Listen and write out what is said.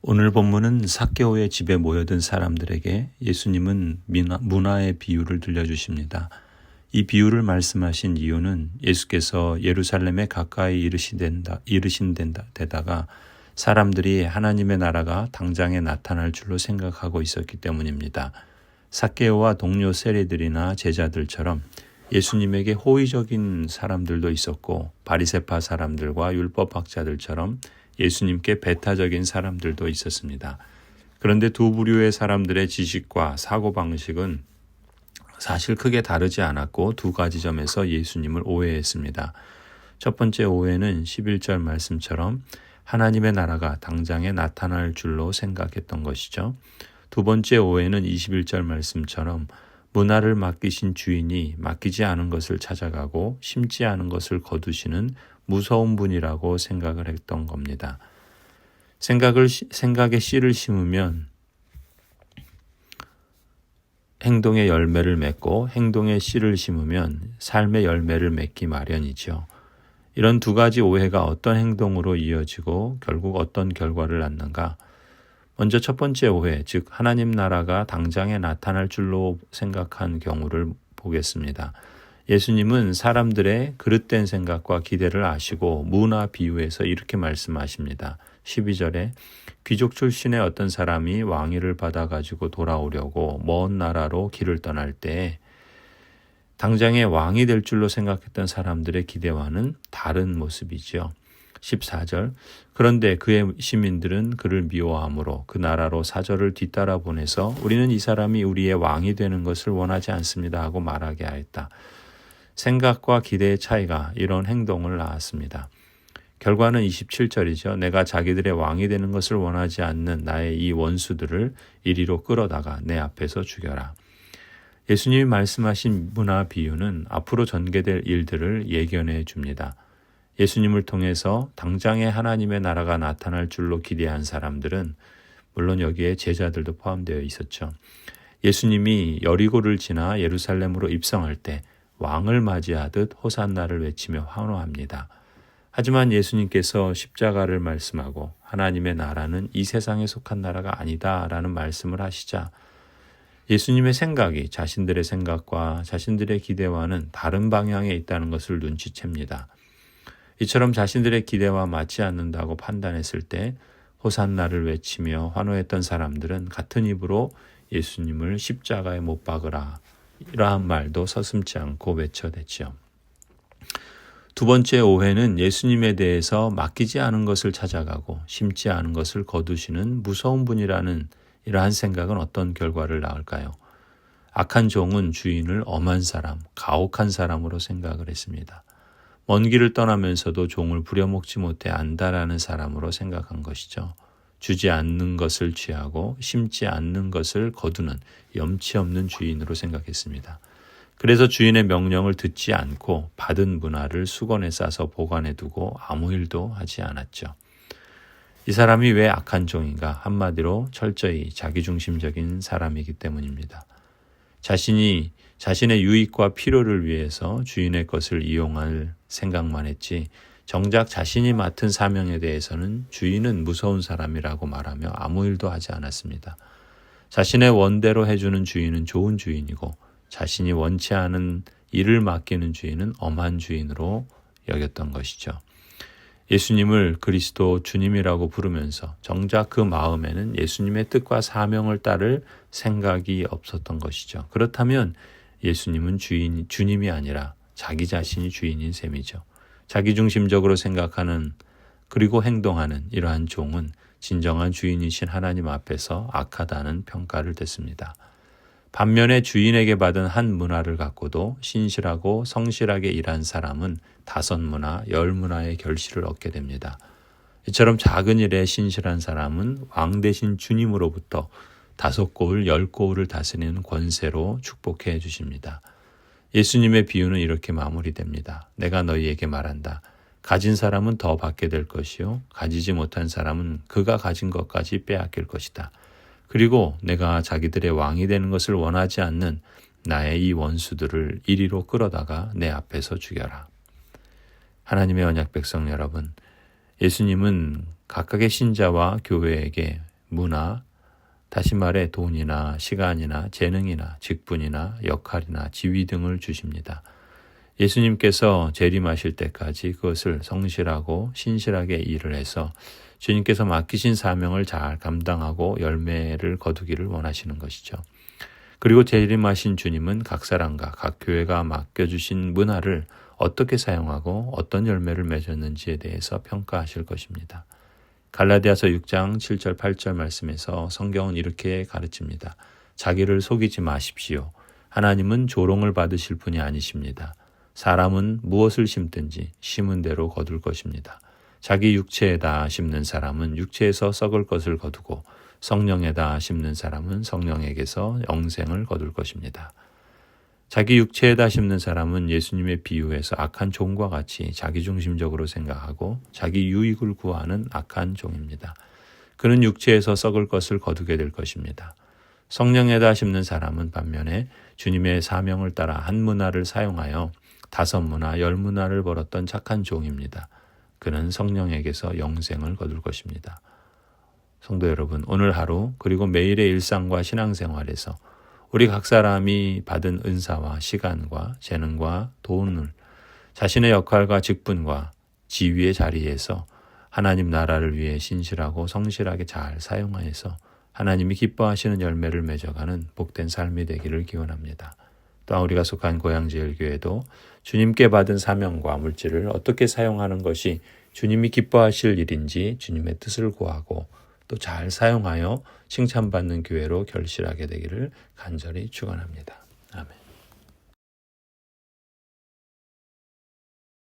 오늘 본문은 삭개오의 집에 모여든 사람들에게 예수님은 문화의 비유를 들려주십니다. 이 비유를 말씀하신 이유는 예수께서 예루살렘에 가까이 이르신 데다가 사람들이 하나님의 나라가 당장에 나타날 줄로 생각하고 있었기 때문입니다. 삭개오와 동료 세리들이나 제자들처럼 예수님에게 호의적인 사람들도 있었고, 바리새파 사람들과 율법학자들처럼 예수님께 배타적인 사람들도 있었습니다. 그런데 두 부류의 사람들의 지식과 사고방식은 사실 크게 다르지 않았고 두 가지 점에서 예수님을 오해했습니다. 첫 번째 오해는 11절 말씀처럼 하나님의 나라가 당장에 나타날 줄로 생각했던 것이죠. 두 번째 오해는 21절 말씀처럼 문화를 맡기신 주인이 맡기지 않은 것을 찾아가고 심지 않은 것을 거두시는 무서운 분이라고 생각을 했던 겁니다. 생각에 씨를 심으면 행동의 열매를 맺고 행동에 씨를 심으면 삶의 열매를 맺기 마련이죠. 이런 두 가지 오해가 어떤 행동으로 이어지고 결국 어떤 결과를 낳는가? 먼저 첫 번째 오해, 즉 하나님 나라가 당장에 나타날 줄로 생각한 경우를 보겠습니다. 예수님은 사람들의 그릇된 생각과 기대를 아시고 문화 비유에서 이렇게 말씀하십니다. 12절에 귀족 출신의 어떤 사람이 왕위를 받아가지고 돌아오려고 먼 나라로 길을 떠날 때 당장에 왕이 될 줄로 생각했던 사람들의 기대와는 다른 모습이죠. 14절 그런데 그의 시민들은 그를 미워하므로 그 나라로 사절을 뒤따라 보내서 우리는 이 사람이 우리의 왕이 되는 것을 원하지 않습니다 하고 말하게 하였다. 생각과 기대의 차이가 이런 행동을 낳았습니다. 결과는 27절이죠. 내가 자기들의 왕이 되는 것을 원하지 않는 나의 이 원수들을 이리로 끌어다가 내 앞에서 죽여라. 예수님이 말씀하신 문화 비유는 앞으로 전개될 일들을 예견해 줍니다. 예수님을 통해서 당장에 하나님의 나라가 나타날 줄로 기대한 사람들은 물론 여기에 제자들도 포함되어 있었죠. 예수님이 여리고를 지나 예루살렘으로 입성할 때 왕을 맞이하듯 호산나를 외치며 환호합니다. 하지만 예수님께서 십자가를 말씀하고 하나님의 나라는 이 세상에 속한 나라가 아니다라는 말씀을 하시자 예수님의 생각이 자신들의 생각과 자신들의 기대와는 다른 방향에 있다는 것을 눈치챕니다. 이처럼 자신들의 기대와 맞지 않는다고 판단했을 때 호산나를 외치며 환호했던 사람들은 같은 입으로 예수님을 십자가에 못 박으라 이러한 말도 서슴지 않고 외쳐댔죠. 두 번째 오해는 예수님에 대해서 맡기지 않은 것을 찾아가고 심지 않은 것을 거두시는 무서운 분이라는 이러한 생각은 어떤 결과를 낳을까요? 악한 종은 주인을 엄한 사람, 가혹한 사람으로 생각을 했습니다. 먼 길을 떠나면서도 종을 부려먹지 못해 안다라는 사람으로 생각한 것이죠. 주지 않는 것을 취하고 심지 않는 것을 거두는 염치 없는 주인으로 생각했습니다. 그래서 주인의 명령을 듣지 않고 받은 문화를 수건에 싸서 보관해 두고 아무 일도 하지 않았죠. 이 사람이 왜 악한 종인가? 한마디로 철저히 자기중심적인 사람이기 때문입니다. 자신의 유익과 필요를 위해서 주인의 것을 이용할 생각만 했지 정작 자신이 맡은 사명에 대해서는 주인은 무서운 사람이라고 말하며 아무 일도 하지 않았습니다. 자신의 원대로 해주는 주인은 좋은 주인이고 자신이 원치 않은 일을 맡기는 주인은 엄한 주인으로 여겼던 것이죠. 예수님을 그리스도 주님이라고 부르면서 정작 그 마음에는 예수님의 뜻과 사명을 따를 생각이 없었던 것이죠. 그렇다면 예수님은 주님이 아니라 자기 자신이 주인인 셈이죠. 자기중심적으로 생각하는 그리고 행동하는 이러한 종은 진정한 주인이신 하나님 앞에서 악하다는 평가를 듣습니다. 반면에 주인에게 받은 한 문화를 갖고도 신실하고 성실하게 일한 사람은 5문화, 10문화의 결실을 얻게 됩니다. 이처럼 작은 일에 신실한 사람은 왕 대신 주님으로부터 5고을, 10고을을 다스리는 권세로 축복해 주십니다. 예수님의 비유는 이렇게 마무리됩니다. 내가 너희에게 말한다. 가진 사람은 더 받게 될 것이요. 가지지 못한 사람은 그가 가진 것까지 빼앗길 것이다. 그리고 내가 자기들의 왕이 되는 것을 원하지 않는 나의 이 원수들을 이리로 끌어다가 내 앞에서 죽여라. 하나님의 언약 백성 여러분, 예수님은 각각의 신자와 교회에게 문화, 다시 말해 돈이나 시간이나 재능이나 직분이나 역할이나 지위 등을 주십니다. 예수님께서 재림하실 때까지 그것을 성실하고 신실하게 일을 해서 주님께서 맡기신 사명을 잘 감당하고 열매를 거두기를 원하시는 것이죠. 그리고 재림하신 주님은 각 사람과 각 교회가 맡겨주신 문화를 어떻게 사용하고 어떤 열매를 맺었는지에 대해서 평가하실 것입니다. 갈라디아서 6장 7절 8절 말씀에서 성경은 이렇게 가르칩니다. 자기를 속이지 마십시오. 하나님은 조롱을 받으실 분이 아니십니다. 사람은 무엇을 심든지 심은 대로 거둘 것입니다. 자기 육체에다 심는 사람은 육체에서 썩을 것을 거두고 성령에다 심는 사람은 성령에게서 영생을 거둘 것입니다. 자기 육체에다 심는 사람은 예수님의 비유에서 악한 종과 같이 자기중심적으로 생각하고 자기 유익을 구하는 악한 종입니다. 그는 육체에서 썩을 것을 거두게 될 것입니다. 성령에다 심는 사람은 반면에 주님의 사명을 따라 한 문화를 사용하여 5문화, 10문화를 벌었던 착한 종입니다. 그는 성령에게서 영생을 거둘 것입니다. 성도 여러분, 오늘 하루 그리고 매일의 일상과 신앙생활에서 우리 각 사람이 받은 은사와 시간과 재능과 돈을 자신의 역할과 직분과 지위의 자리에서 하나님 나라를 위해 신실하고 성실하게 잘 사용하여서 하나님이 기뻐하시는 열매를 맺어가는 복된 삶이 되기를 기원합니다. 또한 우리가 속한 고양제일교회도 주님께 받은 사명과 물질을 어떻게 사용하는 것이 주님이 기뻐하실 일인지 주님의 뜻을 구하고 또 잘 사용하여 칭찬받는 교회로 결실하게 되기를 간절히 축원합니다.